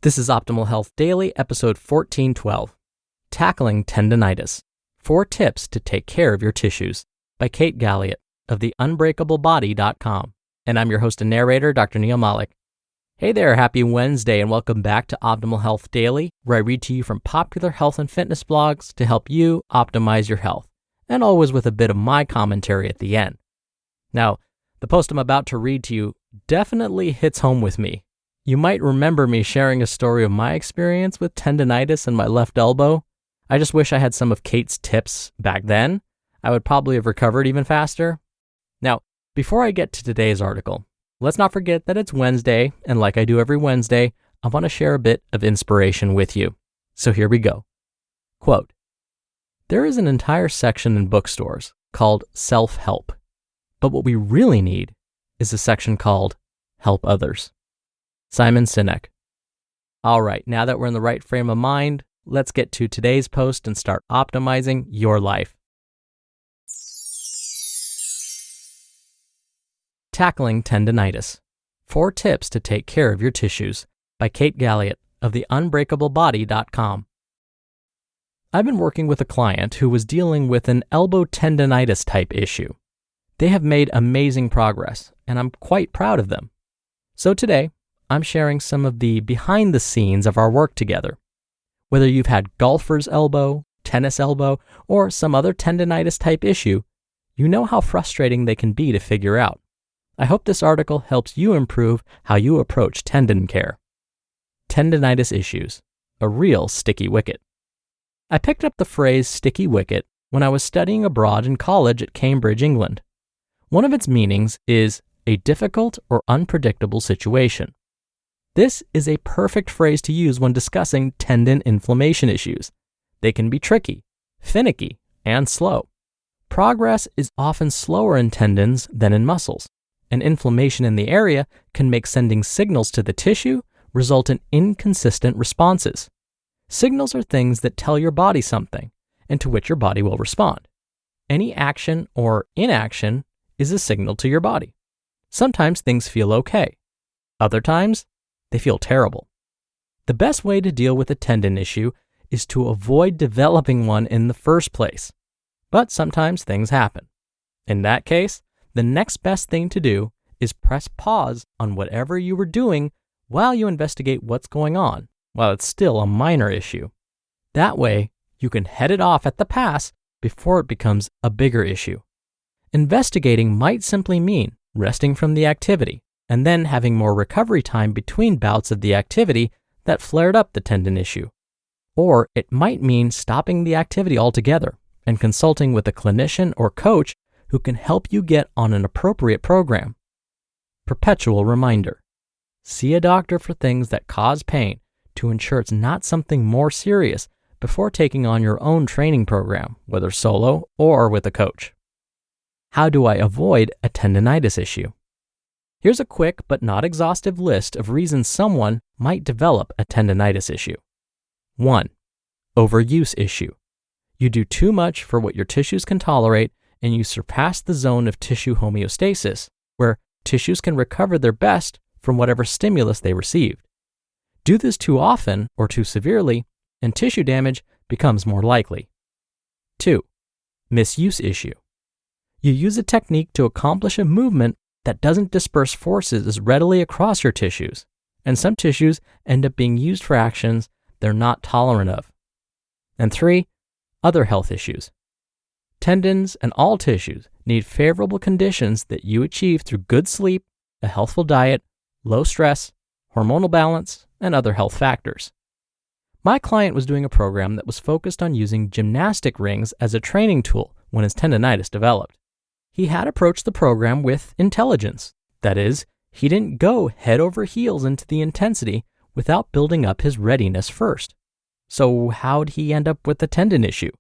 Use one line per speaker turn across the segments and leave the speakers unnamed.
This is Optimal Health Daily, episode 1412, Tackling Tendonitis, 4 Tips to Take Care of Your Tissues, by Kate Galliett of the Unbreakablebody.com. And I'm your host and narrator, Dr. Neil Malik. Hey there, happy Wednesday, and welcome back to Optimal Health Daily, where I read to you from popular health and fitness blogs to help you optimize your health, and always with a bit of my commentary at the end. Now, the post I'm about to read to you definitely hits home with me. You might remember me sharing a story of my experience with tendonitis in my left elbow. I just wish I had some of Kate's tips back then. I would probably have recovered even faster. Now, before I get to today's article, let's not forget that it's Wednesday, and like I do every Wednesday, I want to share a bit of inspiration with you. So here we go. Quote, "There is an entire section in bookstores called self-help, but what we really need is a section called help others." Simon Sinek. All right, now that we're in the right frame of mind, let's get to today's post and start optimizing your life. Tackling Tendonitis, 4 Tips to Take Care of Your Tissues, by Kate Galliett of the Unbreakablebody.com. I've been working with a client who was dealing with an elbow tendonitis type issue. They have made amazing progress, and I'm quite proud of them. So today, I'm sharing some of the behind the scenes of our work together. Whether you've had golfer's elbow, tennis elbow, or some other tendonitis type issue, you know how frustrating they can be to figure out. I hope this article helps you improve how you approach tendon care. Tendonitis issues, a real sticky wicket. I picked up the phrase sticky wicket when I was studying abroad in college at Cambridge, England. One of its meanings is a difficult or unpredictable situation. This is a perfect phrase to use when discussing tendon inflammation issues. They can be tricky, finicky, and slow. Progress is often slower in tendons than in muscles, and inflammation in the area can make sending signals to the tissue result in inconsistent responses. Signals are things that tell your body something, and to which your body will respond. Any action or inaction is a signal to your body. Sometimes things feel okay. Other times, they feel terrible. The best way to deal with a tendon issue is to avoid developing one in the first place. But sometimes things happen. In that case, the next best thing to do is press pause on whatever you were doing while you investigate what's going on, while it's still a minor issue. That way, you can head it off at the pass before it becomes a bigger issue. Investigating might simply mean resting from the activity, and then having more recovery time between bouts of the activity that flared up the tendon issue. Or it might mean stopping the activity altogether and consulting with a clinician or coach who can help you get on an appropriate program. Perpetual reminder: see a doctor for things that cause pain to ensure it's not something more serious before taking on your own training program, whether solo or with a coach. How do I avoid a tendonitis issue? Here's a quick but not exhaustive list of reasons someone might develop a tendonitis issue. 1. Overuse issue. You do too much for what your tissues can tolerate, and you surpass the zone of tissue homeostasis, where tissues can recover their best from whatever stimulus they received. Do this too often or too severely, and tissue damage becomes more likely. 2. Misuse issue. You use a technique to accomplish a movement that doesn't disperse forces as readily across your tissues, and some tissues end up being used for actions they're not tolerant of. And 3, other health issues. Tendons and all tissues need favorable conditions that you achieve through good sleep, a healthful diet, low stress, hormonal balance, and other health factors. My client was doing a program that was focused on using gymnastic rings as a training tool when his tendonitis developed. He had approached the program with intelligence. That is, he didn't go head over heels into the intensity without building up his readiness first. So how'd he end up with the tendon issue?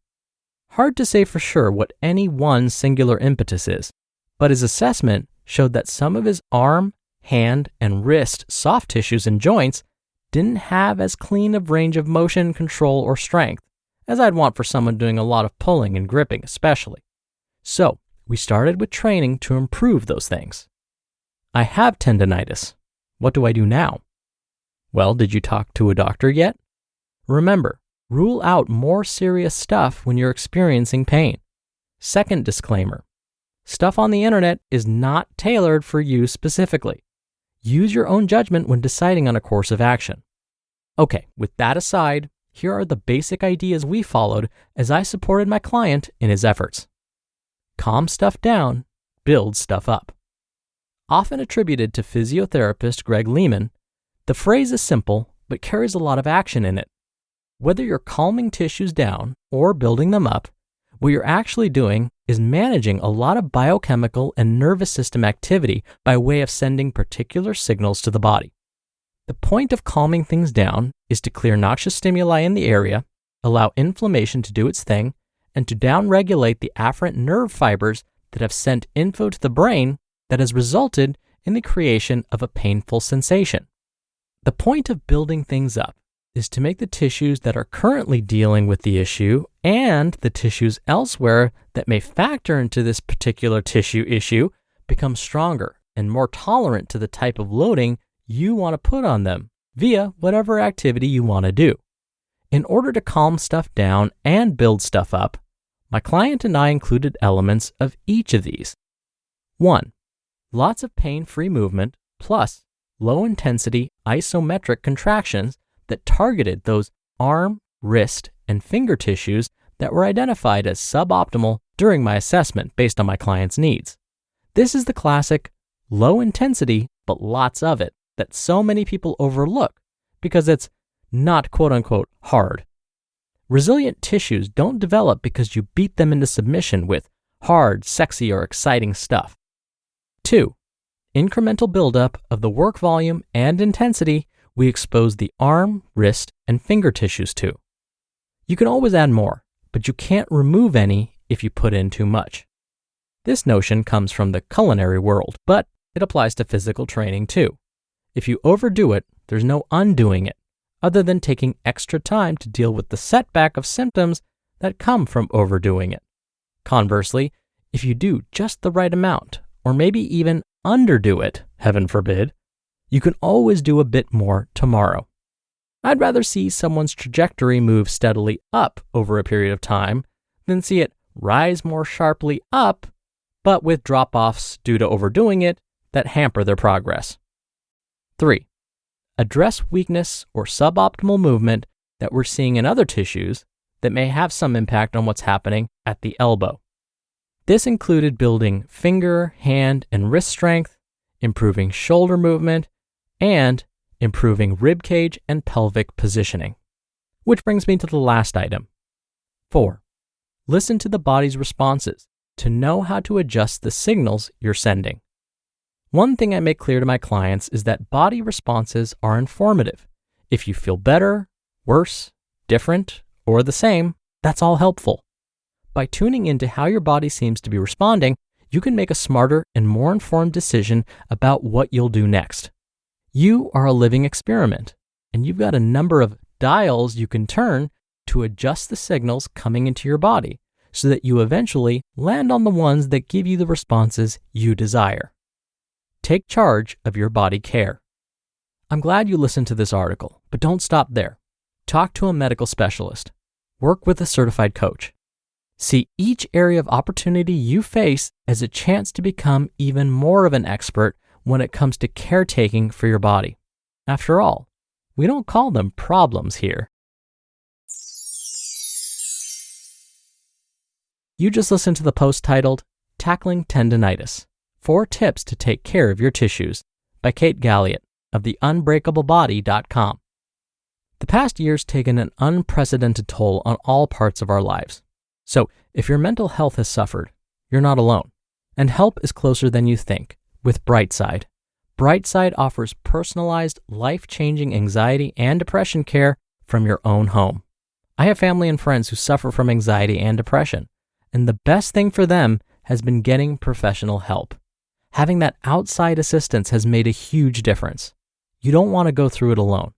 Hard to say for sure what any one singular impetus is, but his assessment showed that some of his arm, hand, and wrist soft tissues and joints didn't have as clean of range of motion, control, or strength as I'd want for someone doing a lot of pulling and gripping especially. So we started with training to improve those things. I have tendonitis. What do I do now? Well, did you talk to a doctor yet? Remember, rule out more serious stuff when you're experiencing pain. Second disclaimer, stuff on the internet is not tailored for you specifically. Use your own judgment when deciding on a course of action. Okay, with that aside, here are the basic ideas we followed as I supported my client in his efforts. Calm stuff down, build stuff up. Often attributed to physiotherapist Greg Lehman, the phrase is simple but carries a lot of action in it. Whether you're calming tissues down or building them up, what you're actually doing is managing a lot of biochemical and nervous system activity by way of sending particular signals to the body. The point of calming things down is to clear noxious stimuli in the area, allow inflammation to do its thing, and to downregulate the afferent nerve fibers that have sent info to the brain that has resulted in the creation of a painful sensation. The point of building things up is to make the tissues that are currently dealing with the issue and the tissues elsewhere that may factor into this particular tissue issue become stronger and more tolerant to the type of loading you want to put on them via whatever activity you want to do. In order to calm stuff down and build stuff up, my client and I included elements of each of these. 1. Lots of pain-free movement plus low-intensity isometric contractions that targeted those arm, wrist, and finger tissues that were identified as suboptimal during my assessment based on my client's needs. This is the classic low intensity but lots of it that so many people overlook because it's not quote-unquote hard. Resilient tissues don't develop because you beat them into submission with hard, sexy, or exciting stuff. 2. Incremental buildup of the work volume and intensity we expose the arm, wrist, and finger tissues to. You can always add more, but you can't remove any if you put in too much. This notion comes from the culinary world, but it applies to physical training too. If you overdo it, there's no undoing it, other than taking extra time to deal with the setback of symptoms that come from overdoing it. Conversely, if you do just the right amount, or maybe even underdo it, heaven forbid, you can always do a bit more tomorrow. I'd rather see someone's trajectory move steadily up over a period of time than see it rise more sharply up, but with drop-offs due to overdoing it that hamper their progress. 3. Address weakness or suboptimal movement that we're seeing in other tissues that may have some impact on what's happening at the elbow. This included building finger, hand, and wrist strength, improving shoulder movement, and improving rib cage and pelvic positioning. Which brings me to the last item. 4. Listen to the body's responses to know how to adjust the signals you're sending. One thing I make clear to my clients is that body responses are informative. If you feel better, worse, different, or the same, that's all helpful. By tuning into how your body seems to be responding, you can make a smarter and more informed decision about what you'll do next. You are a living experiment, and you've got a number of dials you can turn to adjust the signals coming into your body so that you eventually land on the ones that give you the responses you desire. Take charge of your body care. I'm glad you listened to this article, but don't stop there. Talk to a medical specialist. Work with a certified coach. See each area of opportunity you face as a chance to become even more of an expert when it comes to caretaking for your body. After all, we don't call them problems here. You just listened to the post titled, Tackling Tendonitis, 4 Tips to Take Care of Your Tissues by Kate Galliett of the Unbreakablebody.com. The past year's taken an unprecedented toll on all parts of our lives. So if your mental health has suffered, you're not alone, and help is closer than you think with Brightside. Brightside offers personalized, life-changing anxiety and depression care from your own home. I have family and friends who suffer from anxiety and depression, and the best thing for them has been getting professional help. Having that outside assistance has made a huge difference. You don't want to go through it alone.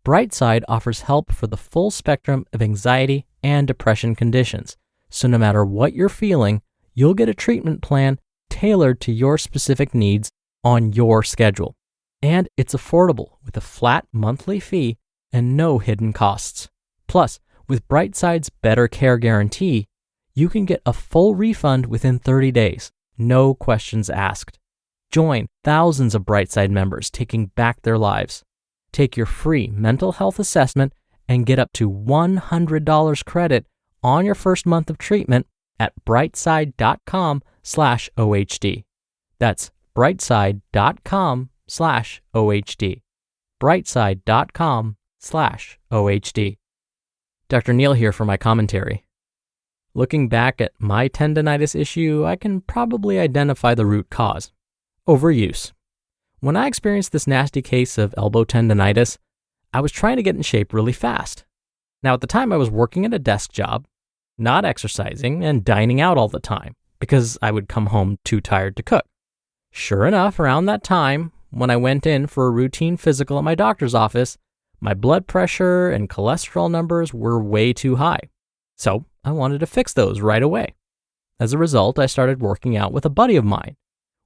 Brightside offers help for the full spectrum of anxiety and depression conditions, so no matter what you're feeling, you'll get a treatment plan tailored to your specific needs on your schedule. And it's affordable with a flat monthly fee and no hidden costs. Plus, with Brightside's Better Care Guarantee, you can get a full refund within 30 days, no questions asked. Join thousands of Brightside members taking back their lives. Take your free mental health assessment and get up to $100 credit on your first month of treatment at brightside.com/OHD. That's brightside.com/OHD. brightside.com/OHD. Dr. Neil here for my commentary. Looking back at my tendonitis issue, I can probably identify the root cause: overuse. When I experienced this nasty case of elbow tendonitis, I was trying to get in shape really fast. Now, at the time, I was working at a desk job, not exercising, and dining out all the time because I would come home too tired to cook. Sure enough, around that time, when I went in for a routine physical at my doctor's office, my blood pressure and cholesterol numbers were way too high. So I wanted to fix those right away. As a result, I started working out with a buddy of mine.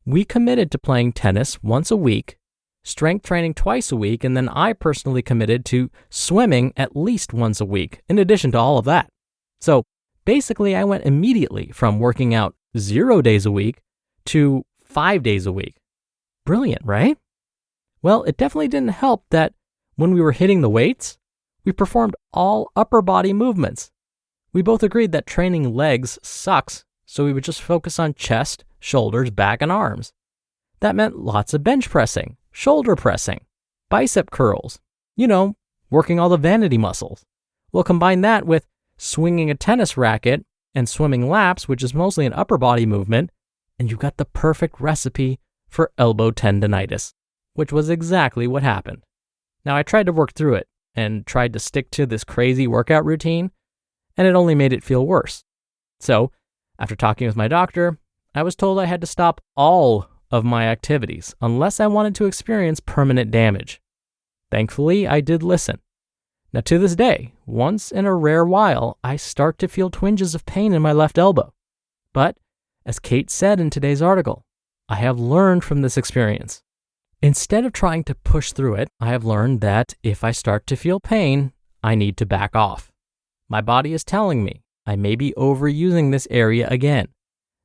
We committed to playing tennis once a week, strength training twice a week, and then I personally committed to swimming at least once a week, in addition to all of that. So basically, I went immediately from working out 0 days a week to 5 days a week. Brilliant, right? Well, it definitely didn't help that when we were hitting the weights, we performed all upper body movements. We both agreed that training legs sucks, so we would just focus on chest, shoulders, back, and arms. That meant lots of bench pressing, shoulder pressing, bicep curls, working all the vanity muscles. We'll combine that with swinging a tennis racket and swimming laps, which is mostly an upper body movement, and you've got the perfect recipe for elbow tendonitis, which was exactly what happened. Now, I tried to work through it and tried to stick to this crazy workout routine, and it only made it feel worse. So, after talking with my doctor, I was told I had to stop all of my activities unless I wanted to experience permanent damage. Thankfully, I did listen. Now, to this day, once in a rare while, I start to feel twinges of pain in my left elbow. But, as Kate said in today's article, I have learned from this experience. Instead of trying to push through it, I have learned that if I start to feel pain, I need to back off. My body is telling me I may be overusing this area again.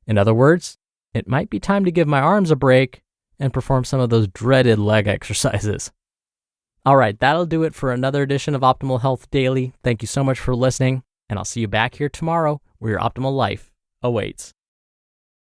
In other words, it might be time to give my arms a break and perform some of those dreaded leg exercises. All right, that'll do it for another edition of Optimal Health Daily. Thank you so much for listening, and I'll see you back here tomorrow where your optimal life awaits.